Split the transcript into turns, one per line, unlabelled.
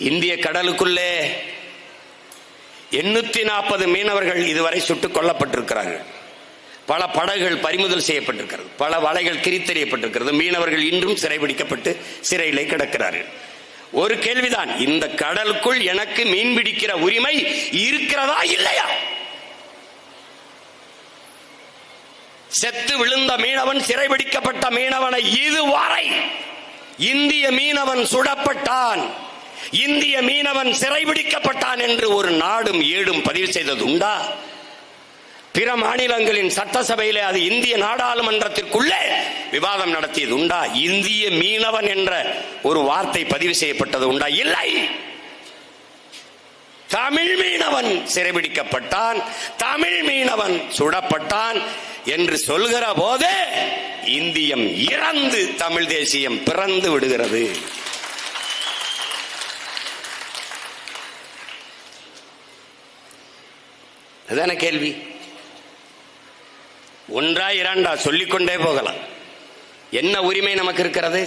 இந்திய கடலுக்குள்ளே 840 மீனவர்கள் இதுவரை சுட்டுக் கொல்லப்பட்டிருக்கிறார்கள். பல படகுகள் பறிமுதல் செய்யப்பட்டிருக்கிறது, பல வலைகள் கிரித்தெறியப்பட்டிருக்கிறது. மீனவர்கள் இன்றும் சிறைபிடிக்கப்பட்டு சிறையிலே கிடக்கிறார்கள். ஒரு கேள்விதான், இந்த கடலுக்குள் எனக்கு மீன் பிடிக்கிற உரிமை இருக்கிறதா இல்லையா? செத்து விழுந்த மீனவன், சிறைபிடிக்கப்பட்ட மீனவனை இதுவரை இந்திய மீனவன் சுடப்பட்டான், இந்திய மீனவன் சிறைபிடிக்கப்பட்டான் என்று ஒரு நாடும் ஏடும் பதிவு செய்தது உண்டா? பிற மாநிலங்களின் சட்டசபையிலே அது இந்திய நாடாளுமன்றத்திற்குள்ளே விவாதம் நடத்தியது உண்டா? இந்திய மீனவன் என்ற ஒரு வார்த்தை பதிவு செய்யப்பட்டது உண்டா? இல்லை. தமிழ் மீனவன் சிறைபிடிக்கப்பட்டான், தமிழ் மீனவன் சுடப்பட்டான் என்று சொல்கிற போதே இந்தியம் இறந்து தமிழ் தேசியம் பிறந்து விடுகிறது. அதான கேள்வி. ஒன்றா இரண்டா சொல்லிக்கொண்டே போகலாம். என்ன உரிமை நமக்கு இருக்கிறது?